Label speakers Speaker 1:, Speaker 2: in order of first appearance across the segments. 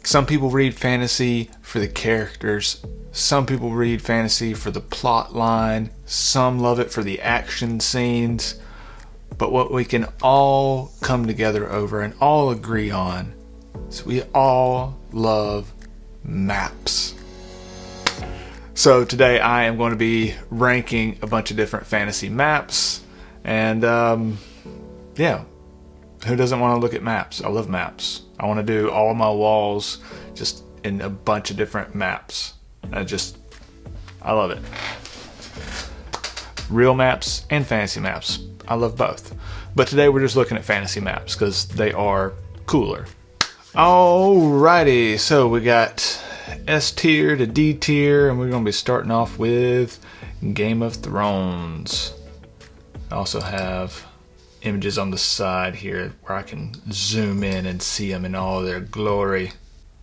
Speaker 1: Some people read fantasy for the characters. Some people read fantasy for the plot line. Some love it for the action scenes. But what we can all come together over and all agree on is we all love maps. So today I am going to be ranking a bunch of different fantasy maps. And yeah, who doesn't want to look at maps? I love maps. I want to do all my walls just in a bunch of different maps. I love it. Real maps and fantasy maps. I love both. But today we're just looking at fantasy maps because they are cooler. Alrighty, so we got S tier to D tier, and we're going to be starting off with Game of Thrones. I also have images on the side here where I can zoom in and see them in all their glory.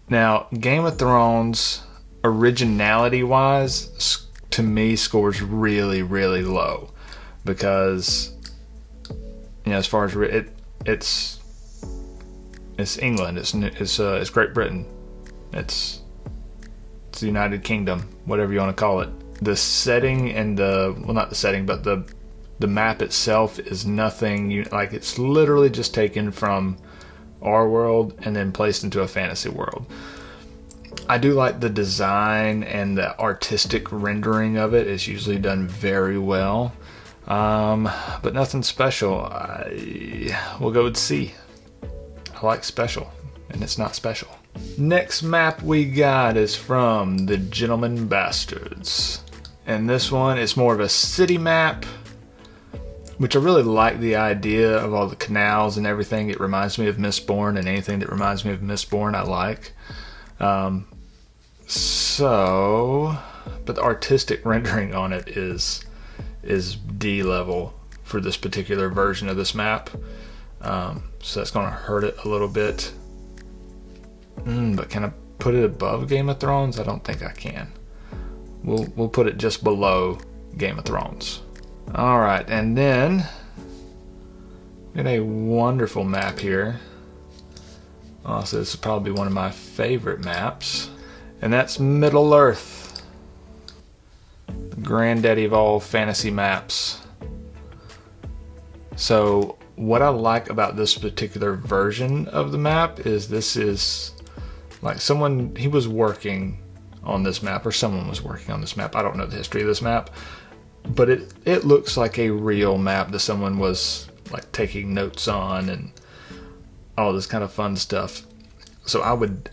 Speaker 1: Now, Game of Thrones, originality wise, to me scores really, really low because, you know, as far as it's England, it's Great Britain, it's the United Kingdom, whatever you want to call it. The setting and not the setting, but the map itself is nothing like, it's literally just taken from our world and then placed into a fantasy world. I do like the design and the artistic rendering of it is usually done very well, but nothing special. We'll go with C. I like special, and it's not special. Next map we got is from The Gentlemen Bastards, and this one is more of a city map, which I really like the idea of all the canals and everything. It reminds me of Mistborn, and anything that reminds me of Mistborn I like. But the artistic rendering on it is D level for this particular version of this map. So that's going to hurt it a little bit. But can I put it above Game of Thrones? I don't think I can. We'll put it just below Game of Thrones. Alright, and then we got a wonderful map here. Also, this is probably one of my favorite maps, and that's Middle Earth, the granddaddy of all fantasy maps. So what I like about this particular version of the map is this is like he was working on this map, or someone was working on this map. I don't know the history of this map, but it looks like a real map that someone was like taking notes on and all this kind of fun stuff. So I would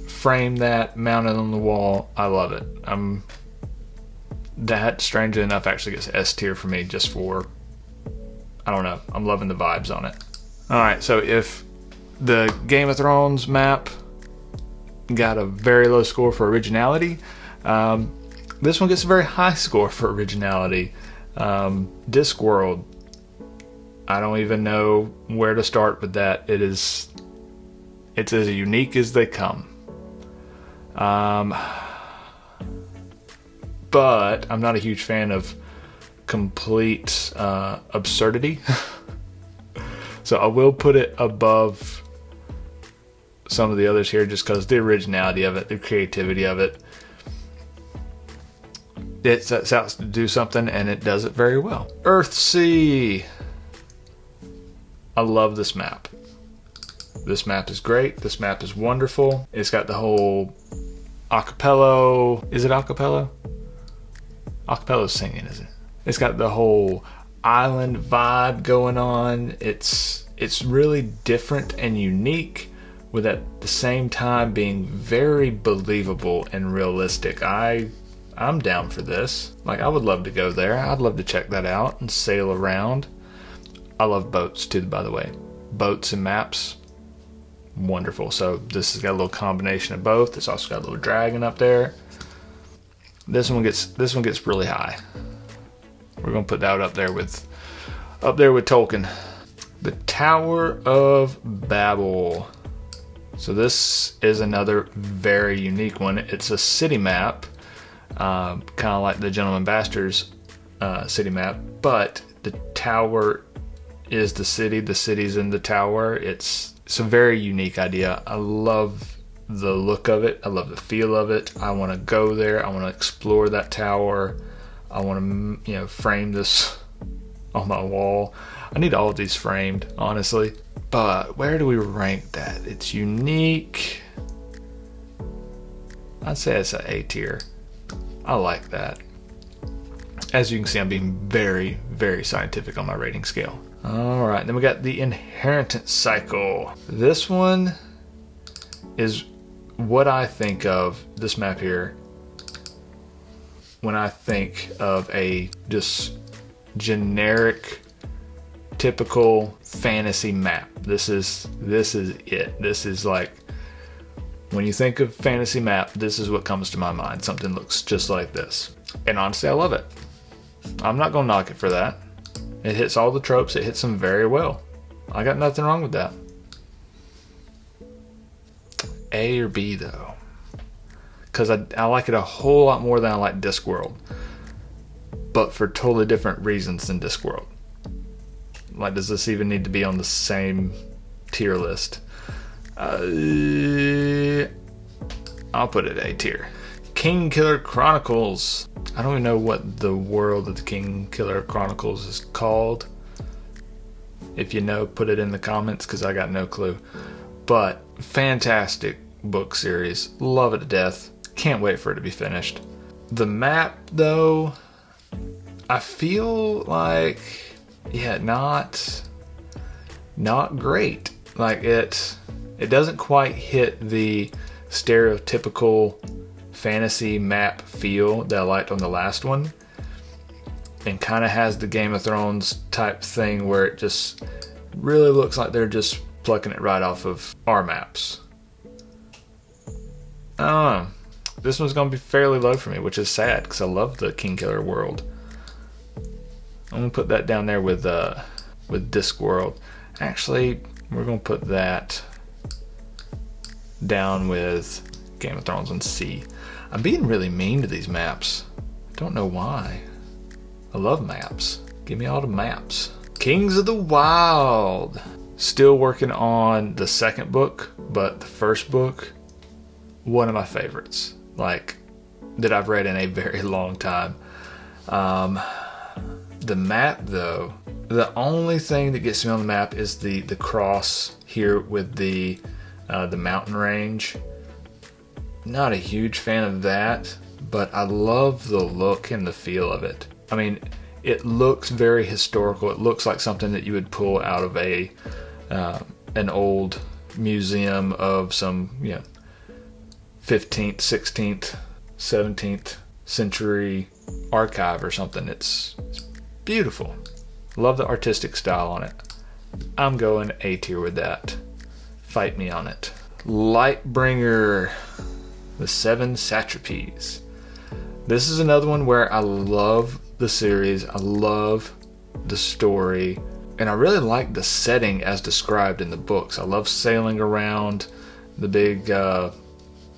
Speaker 1: frame that, mount it on the wall. I love it. That, strangely enough, actually gets S tier for me, just for, I don't know, I'm loving the vibes on it. Alright, so if the Game of Thrones map got a very low score for originality, this one gets a very high score for originality. Discworld, I don't even know where to start with that. It's as unique as they come. But I'm not a huge fan of complete absurdity. So I will put it above some of the others here just because the originality of it, the creativity of it. It sets out to do something and it does it very well. Earthsea. I love this map. This map is great. This map is wonderful. It's got the whole acapella. Is it acapella? Acapella singing, isn't it? It's got the whole island vibe going on. It's really different and unique, with at the same time being very believable and realistic. I'm down for this. Like, I would love to go there. I'd love to check that out and sail around. I love boats too, by the way. Boats and maps, wonderful. So this has got a little combination of both. It's also got a little dragon up there. This one gets really high. We're gonna put that up there with Tolkien. The Tower of Babel. So this is another very unique one. It's a city map, kind of like the Gentlemen Bastards city map, but the tower is the city. The city's in the tower. It's It's a very unique idea. I love the look of it. I love the feel of it. I want to go there. I want to explore that tower. I want to, frame this on my wall. I need all of these framed, honestly. But where do we rank that? It's unique. I'd say it's an A tier. I like that. As you can see, I'm being very, very scientific on my rating scale. All right, then we got the Inheritance Cycle. This one is what I think of, this map here, when I think of a just generic, typical fantasy map. This is it. This is like, when you think of fantasy map, this is what comes to my mind. Something looks just like this. And honestly, I love it. I'm not gonna knock it for that. It hits all the tropes. It hits them very well. I got nothing wrong with that. A or B though, because I like it a whole lot more than I like Discworld, but for totally different reasons than Discworld. Like, does this even need to be on the same tier list? I'll put it A tier. Kingkiller Chronicles. I don't even know what the world of the Kingkiller Chronicles is called. If you know, put it in the comments, because I got no clue. But fantastic book series. Love it to death. Can't wait for it to be finished. The map, though, I feel like, not great. Like, it doesn't quite hit the stereotypical fantasy map feel that I liked on the last one, and kind of has the Game of Thrones type thing where it just really looks like they're just plucking it right off of our maps. I don't know. This one's going to be fairly low for me, which is sad because I love the Kingkiller world. I'm going to put that down there with Discworld. Actually, we're going to put that down with Game of Thrones on C. I'm being really mean to these maps. Don't know why. I love maps. Give me all the maps. Kings of the Wild. Still working on the second book, but the first book, one of my favorites. Like, that I've read in a very long time. The map, though, the only thing that gets me on the map is the cross here with the mountain range. Not a huge fan of that, but I love the look and the feel of it. I mean, it looks very historical. It looks like something that you would pull out of an old museum of some 15th, 16th, 17th century archive or something. It's beautiful. Love the artistic style on it. I'm going A tier with that. Fight me on it. Lightbringer, the Seven Satrapies. This is another one where I love the series. I love the story. And I really like the setting as described in the books. I love sailing around the big,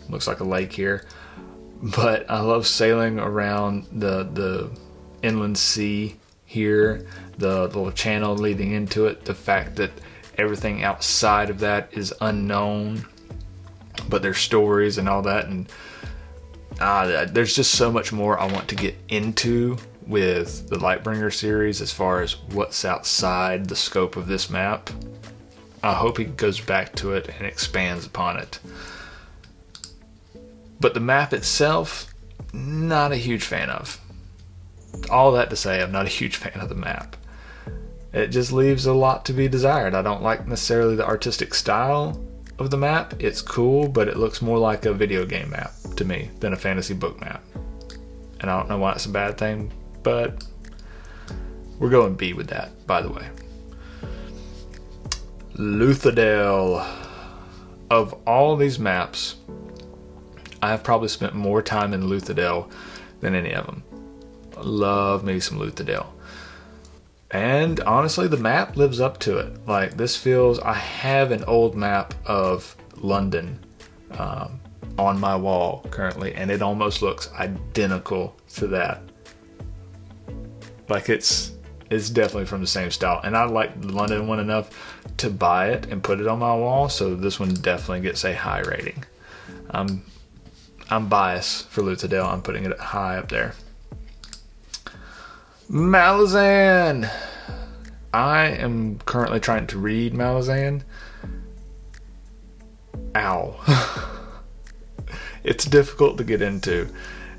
Speaker 1: looks like a lake here. But I love sailing around the inland sea here. The little channel leading into it. The fact that everything outside of that is unknown. But there's stories and all that, and there's just so much more I want to get into with the Lightbringer series as far as what's outside the scope of this map. I hope he goes back to it and expands upon it. But the map itself, not a huge fan of. All that to say, I'm not a huge fan of the map. It just leaves a lot to be desired. I don't like necessarily the artistic style of the map. It's cool, but it looks more like a video game map to me than a fantasy book map. And I don't know why it's a bad thing, but we're going B with that, by the way. Luthadel. Of all these maps, I have probably spent more time in Luthadel than any of them. I love me some Luthadel. And honestly, the map lives up to it. Like, this feels, I have an old map of London on my wall currently, and it almost looks identical to that. Like, it's it's definitely from the same style. And I like the London one enough to buy it and put it on my wall, so this one definitely gets a high rating. I'm biased for Luthadel. I'm putting it high up there. Malazan. I am currently trying to read Malazan. Ow. It's difficult to get into,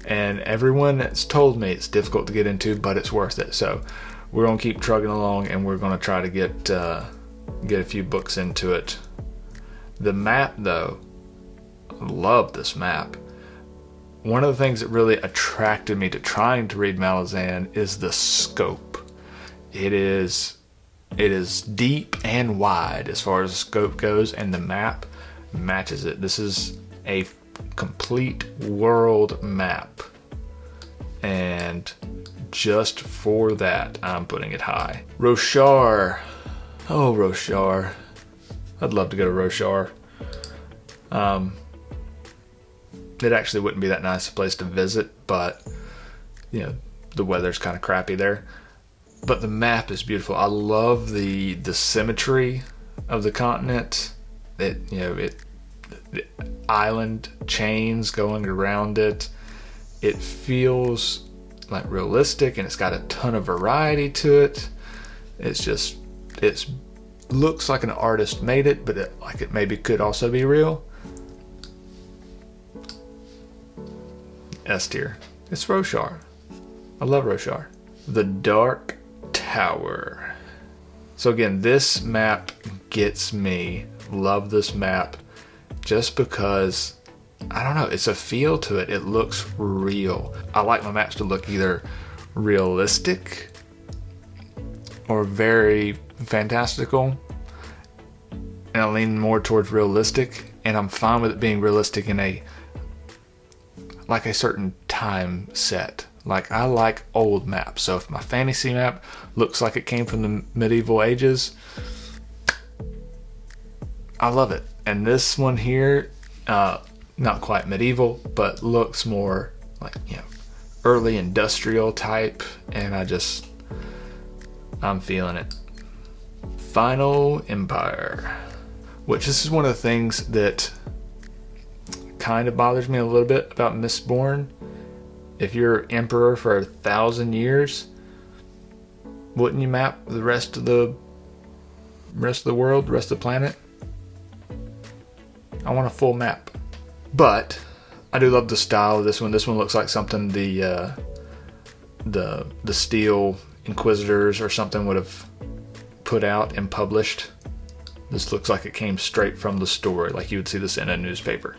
Speaker 1: and everyone that's told me it's difficult to get into, but it's worth it. So we're gonna keep trugging along, and we're gonna try to get a few books into it. The map, though, I love this map. One of the things that really attracted me to trying to read Malazan is the scope. It is deep and wide as far as the scope goes, and the map matches it. This is a complete world map, and just for that, I'm putting it high. Roshar. Oh, Roshar. I'd love to go to Roshar. It actually wouldn't be that nice a place to visit, but you know, the weather's kind of crappy there. But the map is beautiful. I love the symmetry of the continent. The island chains going around it. It feels like realistic, and it's got a ton of variety to it. It looks like an artist made it, but it maybe could also be real. S tier. It's Roshar. I love Roshar. The Dark Tower. So again, this map gets me. Love this map just because, I don't know, it's a feel to it. It looks real. I like my maps to look either realistic or very fantastical, and I lean more towards realistic, and I'm fine with it being realistic in a certain time set. Like, I like old maps, so if my fantasy map looks like it came from the medieval ages, I love it. And this one here, not quite medieval, but looks more like, early industrial type, and I'm feeling it. Final Empire, which this is one of the things that kind of bothers me a little bit about Mistborn. If you're emperor for 1,000 years, wouldn't you map the rest of the world, the rest of the planet? I want a full map. But I do love the style of this one. This one looks like something the Steel Inquisitors or something would have put out and published. This looks like it came straight from the story, like you would see this in a newspaper.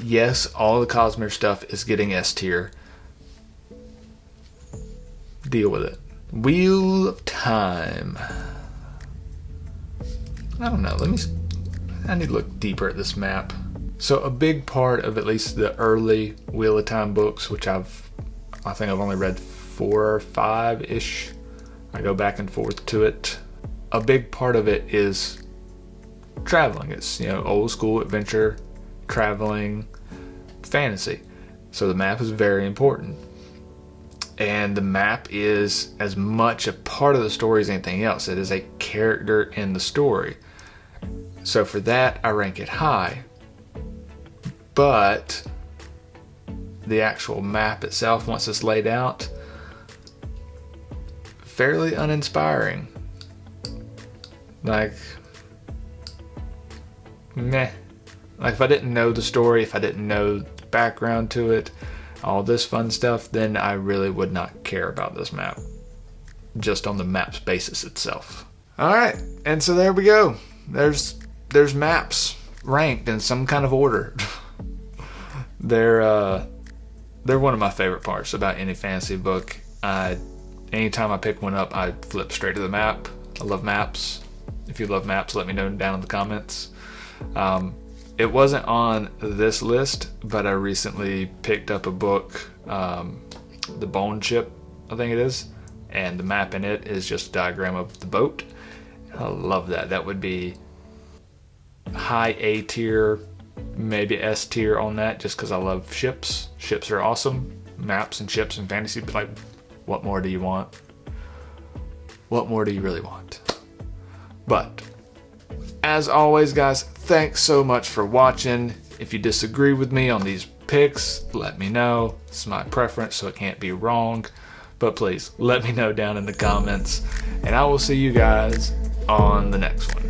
Speaker 1: Yes, all the Cosmere stuff is getting S tier. Deal with it. Wheel of Time. I don't know. I need to look deeper at this map. So a big part of at least the early Wheel of Time books, which I think I've only read 4 or 5-ish. I go back and forth to it. A big part of it is traveling. It's, old school adventure, traveling, fantasy. So the map is very important. And the map is as much a part of the story as anything else. It is a character in the story. So for that, I rank it high. But the actual map itself, once it's laid out, fairly uninspiring. Like, meh. Like, if I didn't know the story, if I didn't know the background to it, all this fun stuff, then I really would not care about this map, just on the map's basis itself. Alright, and so there we go. There's maps ranked in some kind of order. They're one of my favorite parts about any fantasy book. Anytime I pick one up, I flip straight to the map. I love maps. If you love maps, let me know down in the comments. It wasn't on this list, but I recently picked up a book, The Bone Ship, I think it is, and the map in it is just a diagram of the boat. I love that. That would be high A tier, maybe S tier on that, just because I love ships. Ships are awesome. Maps and ships and fantasy, like, what more do you want? what more do you really want? But as always, guys, thanks so much for watching. If you disagree with me on these picks, let me know. It's my preference, so it can't be wrong. But please, let me know down in the comments. And I will see you guys on the next one.